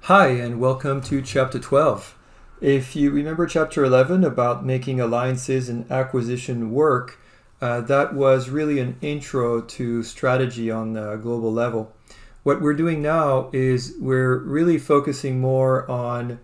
Hi, and welcome to Chapter 12. If you remember Chapter 11 about making alliances and acquisition work, that was really an intro to strategy on the global level. What we're doing now is we're really focusing more on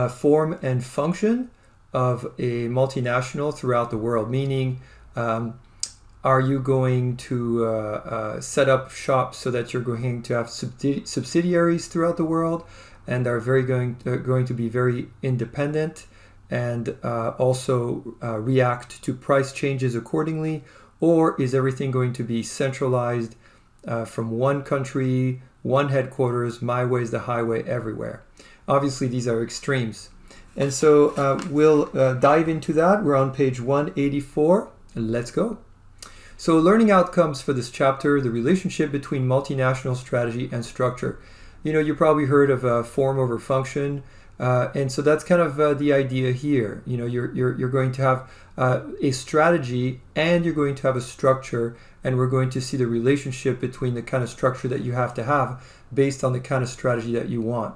form and function of a multinational throughout the world, meaning are you going to set up shops so that you're going to have subsidiaries throughout the world and are going to be very independent and also react to price changes accordingly? Or is everything going to be centralized from one country, one headquarters, my way is the highway everywhere? Obviously, these are extremes. And so we'll dive into that. We're on page 184. Let's go. So learning outcomes for this chapter, the relationship between multinational strategy and structure. You know, you probably heard of form over function. And so that's kind of the idea here. You know, you're going to have a strategy and you're going to have a structure, and we're going to see the relationship between the kind of structure that you have to have based on the kind of strategy that you want.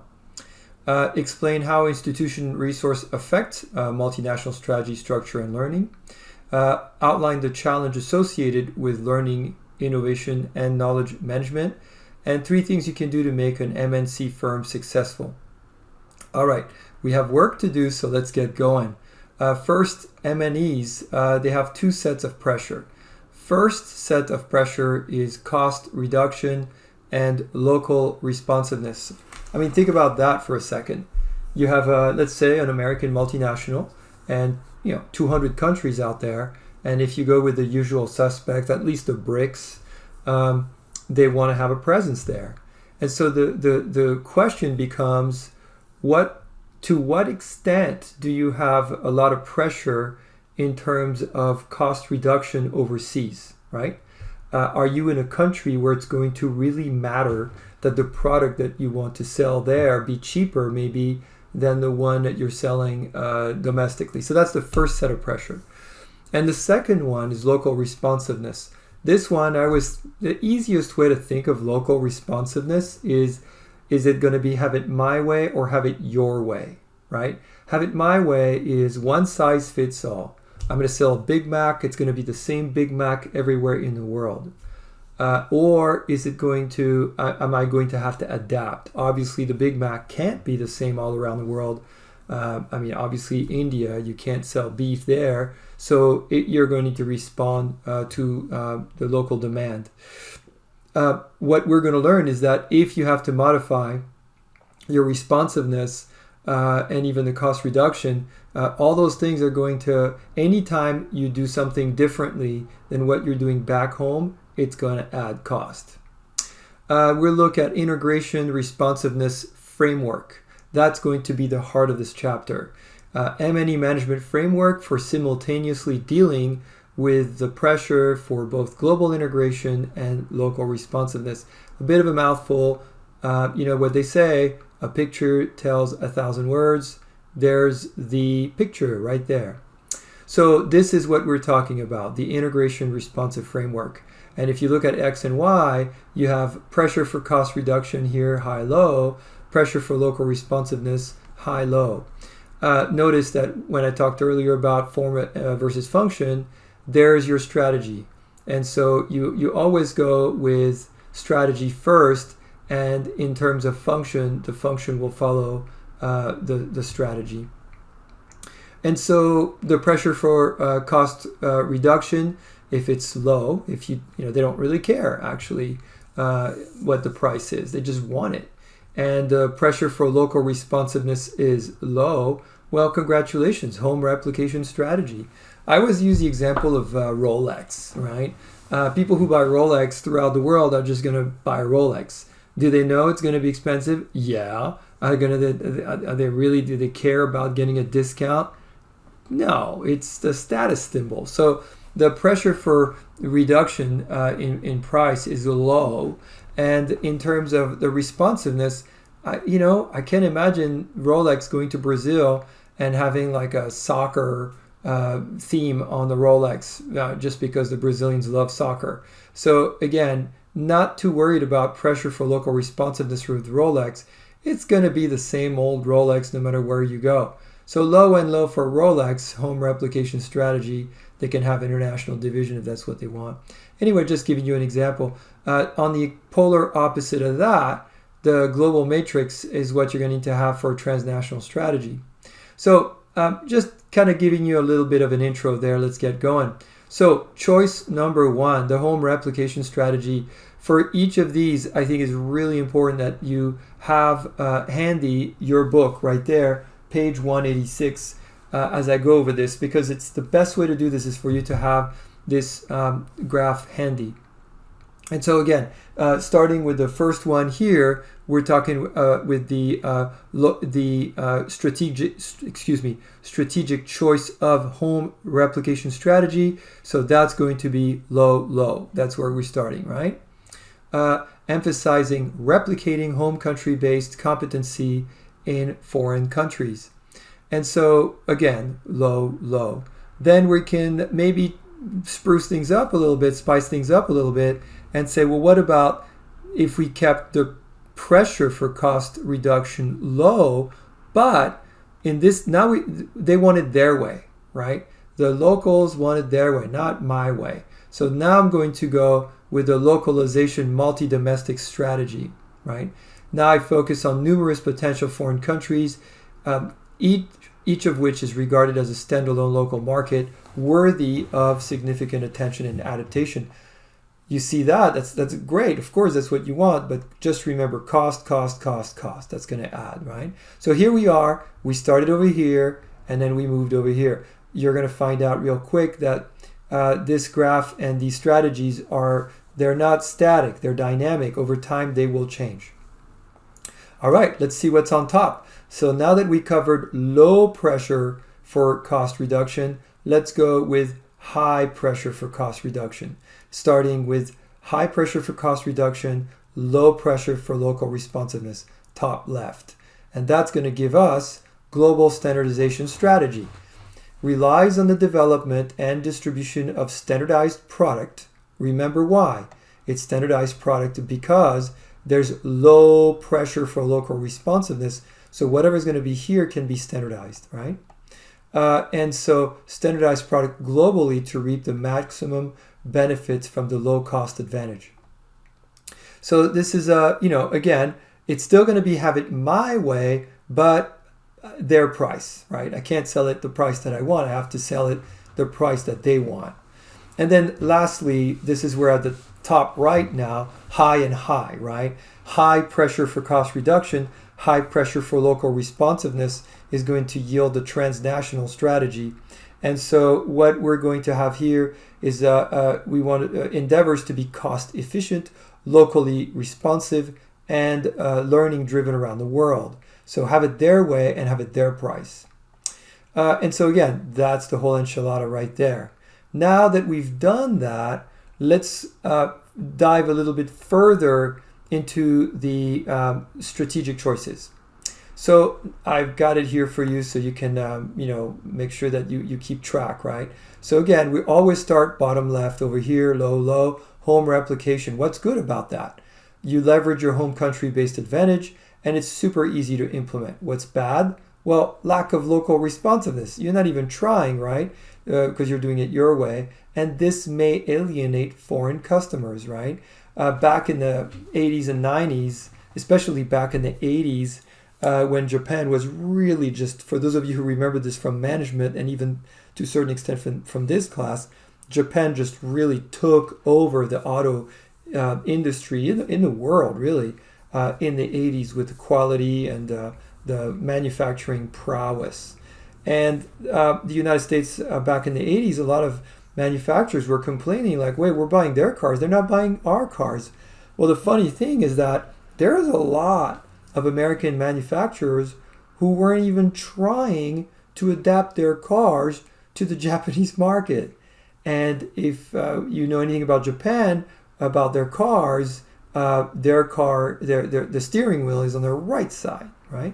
Explain how institution resource affects multinational strategy, structure, and learning. Outline the challenge associated with learning, innovation, and knowledge management, and 3 things you can do to make an MNC firm successful. All right, we have work to do, so let's get going. First, MNEs, they have 2 sets of pressure. First set of pressure is cost reduction and local responsiveness. I mean, think about that for a second. You have, let's say, an American multinational, and 200 countries out there, and if you go with the usual suspects, at least the BRICS, they want to have a presence there. And so the question becomes, to what extent do you have a lot of pressure in terms of cost reduction overseas, right? Are you in a country where it's going to really matter that the product that you want to sell there be cheaper maybe than the one that you're selling domestically? So that's the first set of pressure. And the second one is local responsiveness. This one, the easiest way to think of local responsiveness is it going to be have it my way or have it your way, right? Have it my way is one size fits all. I'm going to sell a Big Mac. It's going to be the same Big Mac everywhere in the world. Or is it am I going to have to adapt? Obviously, the Big Mac can't be the same all around the world. Obviously, India, you can't sell beef there. So you're going to need to respond to the local demand. What we're going to learn is that if you have to modify your responsiveness and even the cost reduction, all those things are going to, anytime you do something differently than what you're doing back home, it's going to add cost. We'll look at integration responsiveness framework. That's going to be the heart of this chapter. M&E management framework for simultaneously dealing with the pressure for both global integration and local responsiveness. A bit of a mouthful. What they say, a picture tells 1,000 words. There's the picture right there. So this is what we're talking about, the integration responsive framework. And if you look at X and Y, you have pressure for cost reduction here, high, low, pressure for local responsiveness, high, low. Notice that when I talked earlier about form versus function, there's your strategy. And so you always go with strategy first, and in terms of function, the function will follow the strategy. And so the pressure for cost reduction, if it's low, they don't really care actually what the price is, they just want it. And the pressure for local responsiveness is low. Well, congratulations, home replication strategy. I always use the example of Rolex, right? People who buy Rolex throughout the world are just going to buy a Rolex. Do they know it's going to be expensive? Yeah. Do they care about getting a discount? No, it's the status symbol. So the pressure for reduction in price is low. And in terms of the responsiveness, I can't imagine Rolex going to Brazil and having like a soccer theme on the Rolex just because the Brazilians love soccer. So again, not too worried about pressure for local responsiveness with Rolex. it's going to be the same old Rolex no matter where you go. So low and low for Rolex, home replication strategy. They can have international division if that's what they want. Anyway, just giving you an example. On the polar opposite of that, the global matrix is what you're going to need to have for a transnational strategy. So just kind of giving you a little bit of an intro there. Let's get going. So choice number one, the home replication strategy. For each of these, I think is really important that you have handy your book right there, page 186, as I go over this, because it's the best way to do this is for you to have this graph handy. And so again, starting with the first one here, we're talking with the strategic choice of home replication strategy. So that's going to be low, low. That's where we're starting, right? Emphasizing replicating home country-based competency in foreign countries. And so again, low, low. Then we can maybe spruce things up a little bit, spice things up a little bit, and say, well, what about if we kept the pressure for cost reduction low, but in this, now they wanted their way, right? The locals wanted their way, not my way. So now I'm going to go with the localization multi-domestic strategy, right? Now I focus on numerous potential foreign countries, each of which is regarded as a standalone local market worthy of significant attention and adaptation. You see that? That's great. Of course, that's what you want, but just remember cost. That's going to add, right? So here we are. We started over here, and then we moved over here. You're going to find out real quick that this graph and these strategies they're not static. They're dynamic. Over time, they will change. All right, let's see what's on top. So now that we covered low pressure for cost reduction, let's go with high pressure for cost reduction. Starting with high pressure for cost reduction, low pressure for local responsiveness, top left. And that's going to give us global standardization strategy. Relies on the development and distribution of standardized product. Remember why? It's standardized product because there's low pressure for local responsiveness. So whatever's going to be here can be standardized, right? And so standardized product globally to reap the maximum benefits from the low cost advantage. So this is again, it's still going to have it my way, but their price, right? I can't sell it the price that I want. I have to sell it the price that they want. And then lastly, this is where at the top right now, high and high, right? High pressure for cost reduction, high pressure for local responsiveness is going to yield the transnational strategy. And so what we're going to have here is we want endeavors to be cost efficient, locally responsive, and learning driven around the world. So have it their way and have it their price. And so again, that's the whole enchilada right there. Now that we've done that, let's dive a little bit further into the strategic choices. So I've got it here for you so you can make sure that you keep track, right? So again, we always start bottom left over here, low, low, home replication. What's good about that? You leverage your home country-based advantage, and it's super easy to implement. What's bad? Well, lack of local responsiveness. You're not even trying, right? Because you're doing it your way. And this may alienate foreign customers, right? Back in the 80s and 90s, especially back in the 80s, when Japan was really just, for those of you who remember this from management and even to a certain extent from this class, Japan just really took over the auto industry in the world, really, in the 80s with the quality and the manufacturing prowess. And the United States back in the 80s, a lot of manufacturers were complaining like, wait, we're buying their cars. They're not buying our cars. Well, the funny thing is that there is a lot of American manufacturers who weren't even trying to adapt their cars to the Japanese market. And if you know anything about Japan, about their cars, the steering wheel is on the right side, right?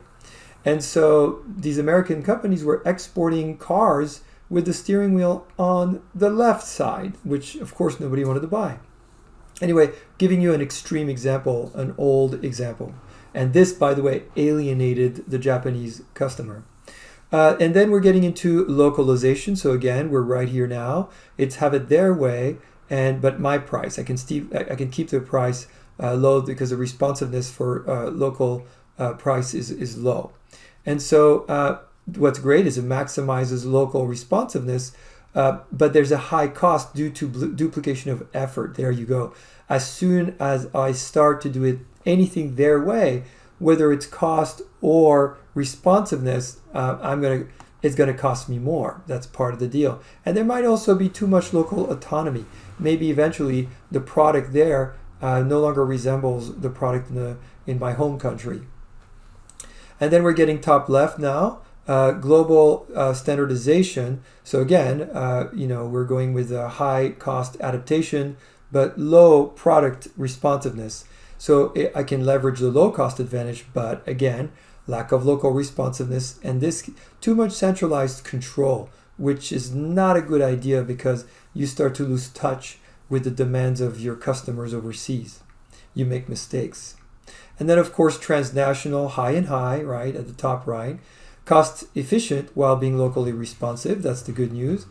And so these American companies were exporting cars with the steering wheel on the left side, which of course nobody wanted to buy. Anyway, giving you an extreme example, an old example. And this, by the way, alienated the Japanese customer. And then we're getting into localization. So again, we're right here now. It's have it their way, but my price. I can keep the price low because the responsiveness for local price is low. And so what's great is it maximizes local responsiveness, but there's a high cost due to duplication of effort. There you go. As soon as I start to do it anything their way, whether it's cost or responsiveness, it's gonna cost me more. That's part of the deal. And there might also be too much local autonomy. Maybe eventually the product there no longer resembles the product in my home country. And then we're getting top left now, global standardization. So again, we're going with a high cost adaptation, but low product responsiveness. So I can leverage the low cost advantage, but again, lack of local responsiveness and this too much centralized control, which is not a good idea because you start to lose touch with the demands of your customers overseas. You make mistakes. And then of course, transnational, high and high, right, at the top right. Cost efficient while being locally responsive, that's the good news.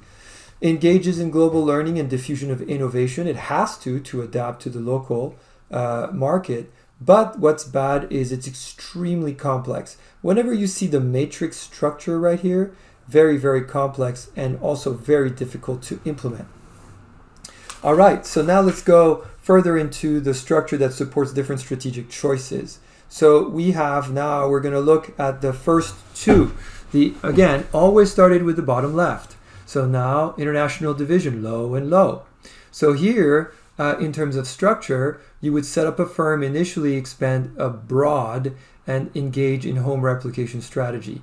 Engages in global learning and diffusion of innovation. It has to adapt to the local market. But what's bad is it's extremely complex. Whenever you see the matrix structure right here, very, very complex and also very difficult to implement. All right, so now let's go further into the structure that supports different strategic choices. So we're going to look at the first two. Again, always started with the bottom left. So now international division, low and low. So here, in terms of structure, you would set up a firm, initially expand abroad, and engage in home replication strategy.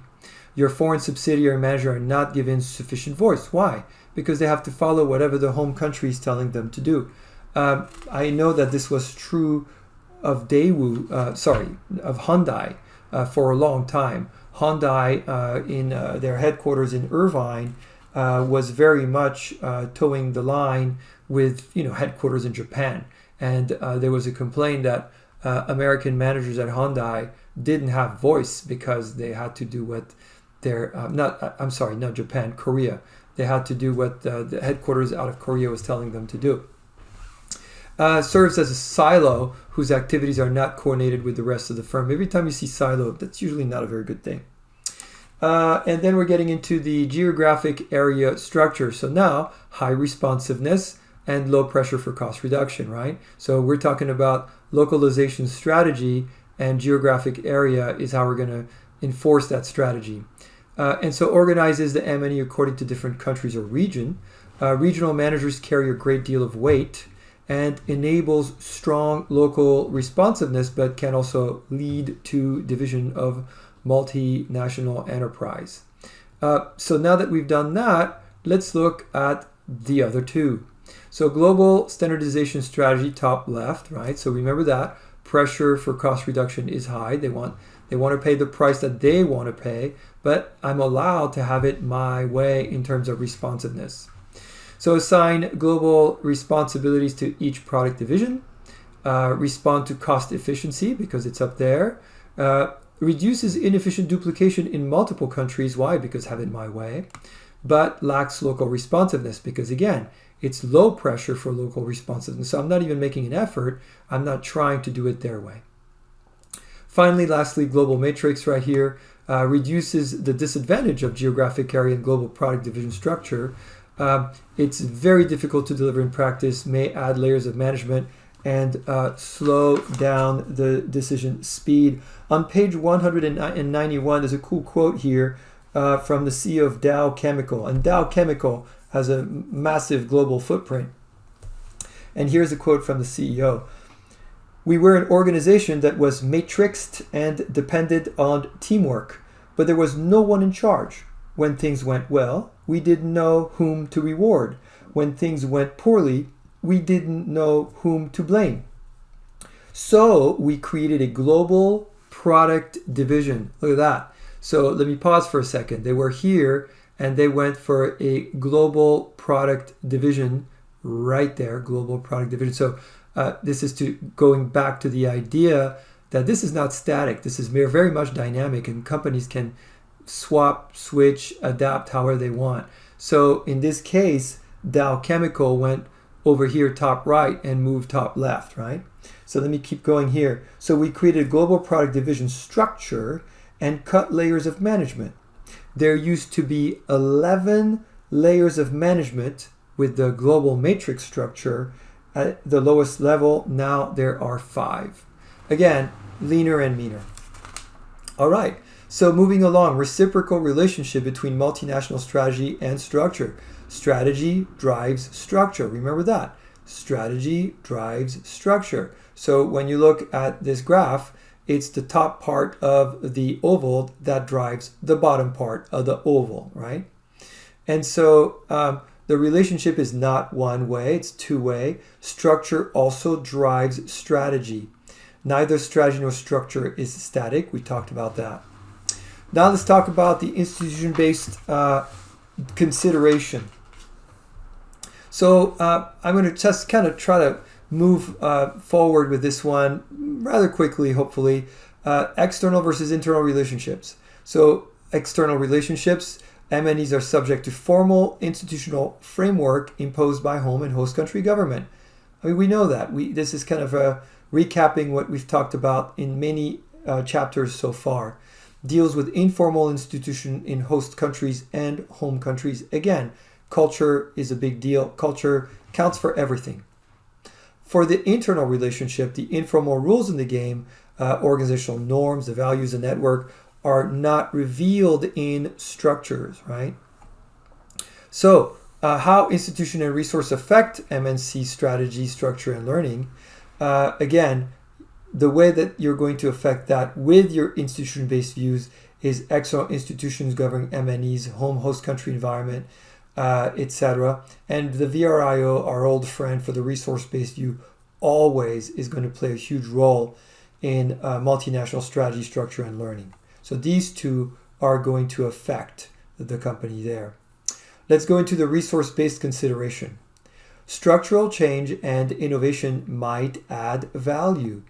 Your foreign subsidiary manager are not given sufficient voice. Why? Because they have to follow whatever the home country is telling them to do. I know that this was true of Hyundai for a long time. Hyundai in their headquarters in Irvine was very much towing the line with headquarters in Japan. And there was a complaint that American managers at Hyundai didn't have voice because they had to do what Korea. They had to do what the headquarters out of Korea was telling them to do. Serves as a silo whose activities are not coordinated with the rest of the firm. Every time you see silo, that's usually not a very good thing. And then we're getting into the geographic area structure. So now, high responsiveness and low pressure for cost reduction, right? So we're talking about localization strategy, and geographic area is how we're going to enforce that strategy. And so organizes the M&E according to different countries or region. Regional managers carry a great deal of weight and enables strong local responsiveness, but can also lead to division of multinational enterprise. So now that we've done that, let's look at the other two. So global standardization strategy, top left, right? So remember that pressure for cost reduction is high. They want to pay the price that they want to pay, but I'm allowed to have it my way in terms of responsiveness. So assign global responsibilities to each product division. Respond to cost efficiency because it's up there. Reduces inefficient duplication in multiple countries. Why? Because have it my way. But lacks local responsiveness because, again, it's low pressure for local responsiveness. So I'm not even making an effort. I'm not trying to do it their way. Finally, lastly, global matrix right here reduces the disadvantage of geographic area and global product division structure. It's very difficult to deliver in practice, may add layers of management, and slow down the decision speed. On page 191, there's a cool quote here from the CEO of Dow Chemical. And Dow Chemical has a massive global footprint. And here's a quote from the CEO. "We were an organization that was matrixed and depended on teamwork, but there was no one in charge. When things went well, we didn't know whom to reward. When things went poorly, we didn't know whom to blame. So we created a global product division." Look at that. So let me pause for a second. They were here and they went for a global product division right there, global product division. So this is going back to the idea that this is not static. This is very much dynamic, and companies can swap, switch, adapt however they want. So in this case, Dow Chemical went over here top right and moved top left, right? So let me keep going here. So we created a global product division structure and cut layers of management. There used to be 11 layers of management with the global matrix structure at the lowest level. Now there are 5. Again, leaner and meaner. All right. So moving along, reciprocal relationship between multinational strategy and structure. Strategy drives structure. Remember that. Strategy drives structure. So when you look at this graph, it's the top part of the oval that drives the bottom part of the oval, right? And so the relationship is not one way, it's two-way. Structure also drives strategy. Neither strategy nor structure is static. We talked about that. Now let's talk about the institution-based consideration. So I'm going to just kind of try to move forward with this one rather quickly, hopefully. External versus internal relationships. So external relationships, MNEs are subject to formal institutional framework imposed by home and host country government. I mean, we know that. This is kind of recapping what we've talked about in many chapters so far. Deals with informal institution in host countries and home countries. Again, culture is a big deal. Culture counts for everything. For the internal relationship, the informal rules in the game, organizational norms, the values, the network, are not revealed in structures, right? So, how institution and resource affect MNC strategy, structure, and learning. Again, the way that you're going to affect that with your institution-based views is external institutions governing MNEs, home host country environment, etc. And the VRIO, our old friend for the resource-based view, always is going to play a huge role in multinational strategy, structure, and learning. So these two are going to affect the company there. Let's go into the resource-based consideration. Structural change and innovation might add value,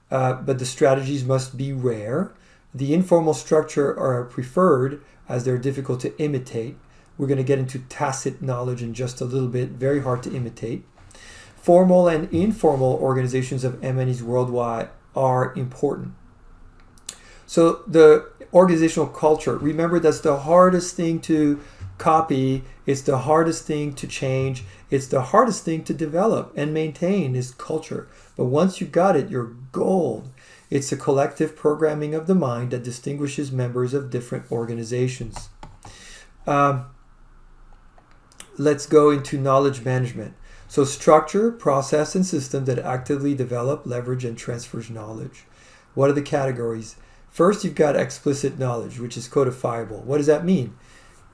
but the strategies must be rare. The informal structure are preferred as they're difficult to imitate. We're going to get into tacit knowledge in just a little bit, very hard to imitate. Formal and informal organizations of MNEs worldwide are important. So the organizational culture, remember that's the hardest thing to copy, it's the hardest thing to change, it's the hardest thing to develop and maintain is culture. But once you got it, you're gold. It's a collective programming of the mind that distinguishes members of different organizations. Let's go into knowledge management. So structure, process, and system that actively develop, leverage, and transfers knowledge. What are the categories? First, you've got explicit knowledge, which is codifiable. What does that mean?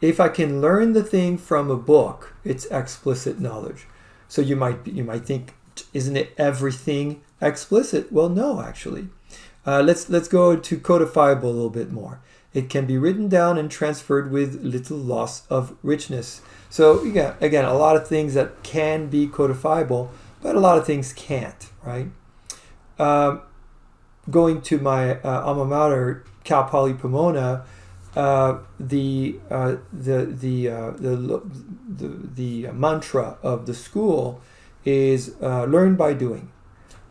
If I can learn the thing from a book, it's explicit knowledge. So you might think, isn't it everything explicit? Well, no, actually. Let's go to codifiable a little bit more. It can be written down and transferred with little loss of richness. So again, a lot of things that can be codifiable, but a lot of things can't, right? Going to my alma mater, Cal Poly Pomona, the mantra of the school is learn by doing.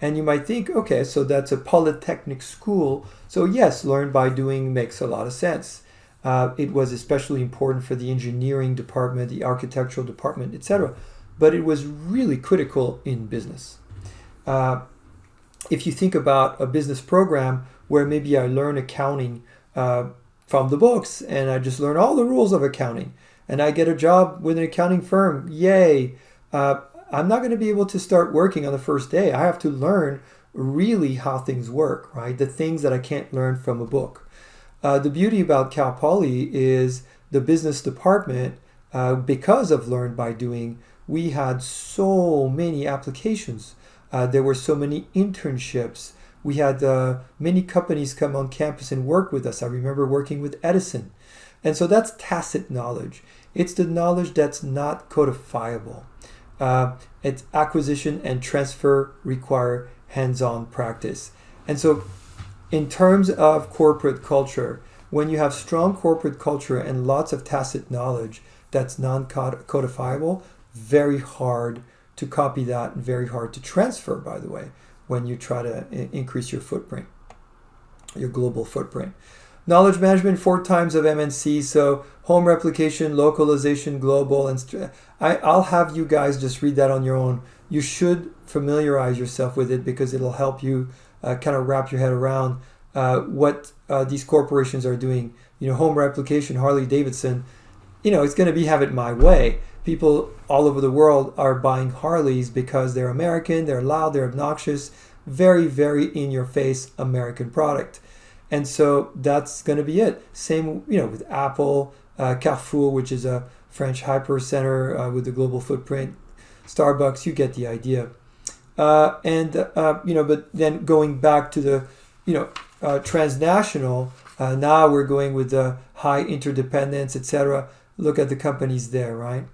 And you might think, okay, so that's a polytechnic school. So yes, learn by doing makes a lot of sense. It was especially important for the engineering department, the architectural department, etc. But it was really critical in business. If you think about a business program where maybe I learn accounting from the books and I just learn all the rules of accounting and I get a job with an accounting firm, yay. I'm not going to be able to start working on the first day. I have to learn really how things work, right? The things that I can't learn from a book. The beauty about Cal Poly is the business department, because of Learn by Doing, we had so many applications. There were so many internships. We had many companies come on campus and work with us. I remember working with Edison. And so that's tacit knowledge. It's the knowledge that's not codifiable. Its acquisition and transfer require hands-on practice. And so in terms of corporate culture, when you have strong corporate culture and lots of tacit knowledge that's non-codifiable, very hard to copy that and very hard to transfer, by the way, when you try to increase your footprint, your global footprint. Knowledge management, 4 times of MNC, so home replication, localization, global, and I'll have you guys just read that on your own. You should familiarize yourself with it because it'll help you kind of wrap your head around what these corporations are doing. Home replication, Harley Davidson, it's going to be have it my way. People all over the world are buying Harleys because they're American, they're loud, they're obnoxious, very, very in-your-face American product. And so that's going to be it. Same, with Apple, Carrefour, which is a French hyper center with a global footprint, Starbucks, you get the idea. But then going back to the, transnational, now we're going with the high interdependence, etc. Look at the companies there, right?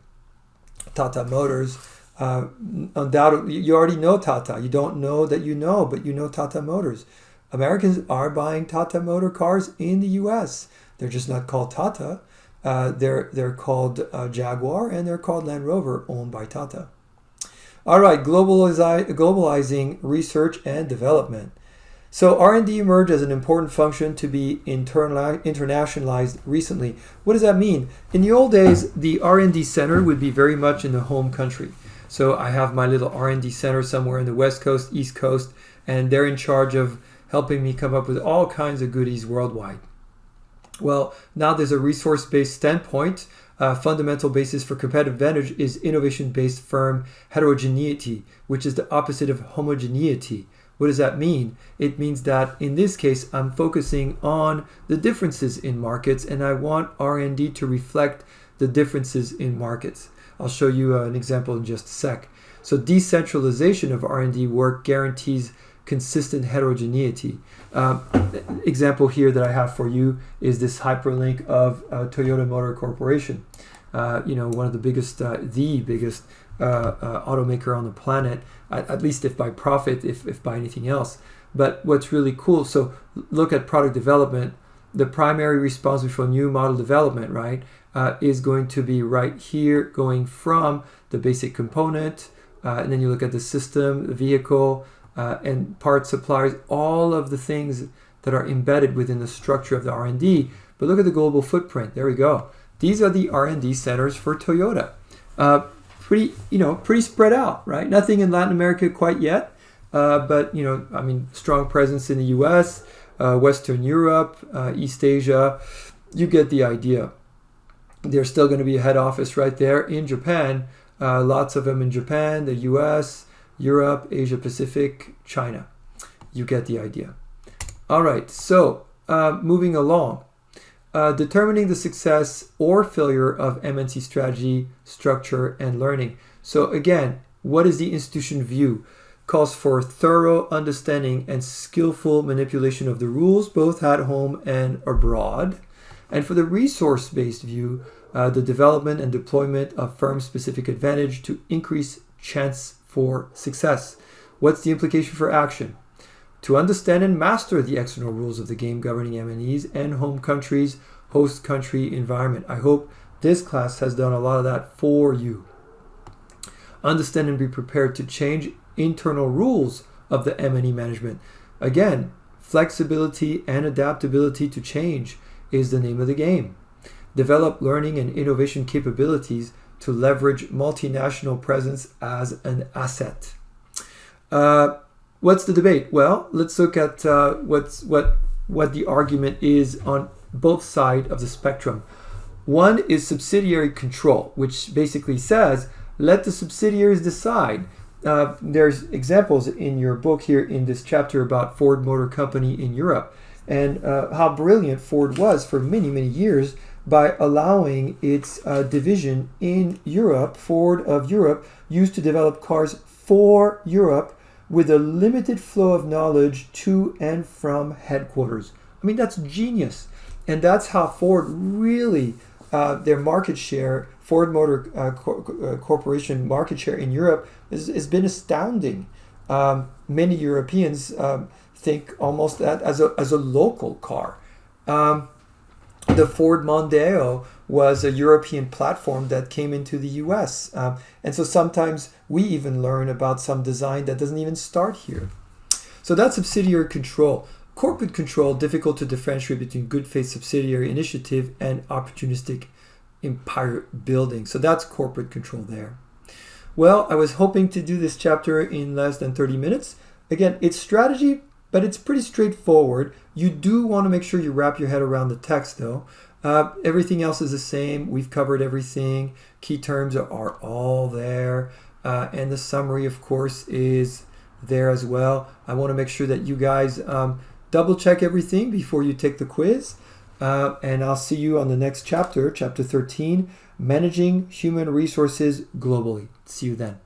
Tata Motors, undoubtedly, you already know Tata. You don't know that you know, but you know Tata Motors. Americans are buying Tata Motor cars in the U.S. They're just not called Tata. They're called Jaguar, and they're called Land Rover, owned by Tata. All right, globalizing research and development. So R&D emerged as an important function to be internationalized recently. What does that mean? In the old days, the R&D center would be very much in the home country. So I have my little R&D center somewhere in the West Coast, East Coast, and they're in charge of helping me come up with all kinds of goodies worldwide. Well, now there's a resource-based standpoint. Fundamental basis for competitive advantage is innovation-based firm heterogeneity, which is the opposite of homogeneity. What does that mean? It means that in this case, I'm focusing on the differences in markets, and I want R&D to reflect the differences in markets. I'll show you an example in just a sec. So decentralization of R&D work guarantees consistent heterogeneity. Example here that I have for you is this hyperlink of Toyota Motor Corporation. One of the biggest automaker on the planet, at least if by profit, if by anything else. But what's really cool, so look at product development. The primary responsibility for new model development, right, is going to be right here, going from the basic component, and then you look at the system, the vehicle, and part suppliers, all of the things that are embedded within the structure of the R&D. But look at the global footprint. There we go. These are the R&D centers for Toyota. Pretty spread out, right? Nothing in Latin America quite yet, but strong presence in the U.S., Western Europe, East Asia. You get the idea. There's still going to be a head office right there in Japan. Lots of them in Japan, the U.S., Europe, Asia Pacific, China. You get the idea. All right, so moving along. Determining the success or failure of MNC strategy, structure, and learning. So again, what is the institution view? Calls for thorough understanding and skillful manipulation of the rules, both at home and abroad. And for the resource-based view, the development and deployment of firm-specific advantage to increase chance for success. What's the implication for action? To understand and master the external rules of the game governing M&Es and home countries, host country environment. I hope this class has done a lot of that for you. Understand and be prepared to change internal rules of the M&E management. Again, flexibility and adaptability to change is the name of the game. Develop learning and innovation capabilities to leverage multinational presence as an asset. What's the debate? Well, let's look at what the argument is on both sides of the spectrum. One is subsidiary control, which basically says, let the subsidiaries decide. There's examples in your book here in this chapter about Ford Motor Company in Europe and how brilliant Ford was for many, many years by allowing its division in Europe, Ford of Europe, used to develop cars for Europe with a limited flow of knowledge to and from headquarters. I mean, that's genius. And that's how Ford really, their market share, Ford Motor Corporation market share in Europe has been astounding. Many Europeans think almost that as a local car. The Ford Mondeo was a European platform that came into the US. And so sometimes we even learn about some design that doesn't even start here. So that's subsidiary control. Corporate control, difficult to differentiate between good faith subsidiary initiative and opportunistic empire building. So that's corporate control there. Well, I was hoping to do this chapter in less than 30 minutes. Again, it's strategy, but it's pretty straightforward. You do want to make sure you wrap your head around the text though. Everything else is the same. We've covered everything. Key terms are all there. And the summary, of course, is there as well. I want to make sure that you guys double check everything before you take the quiz. And I'll see you on the next chapter, chapter 13, Managing Human Resources Globally. See you then.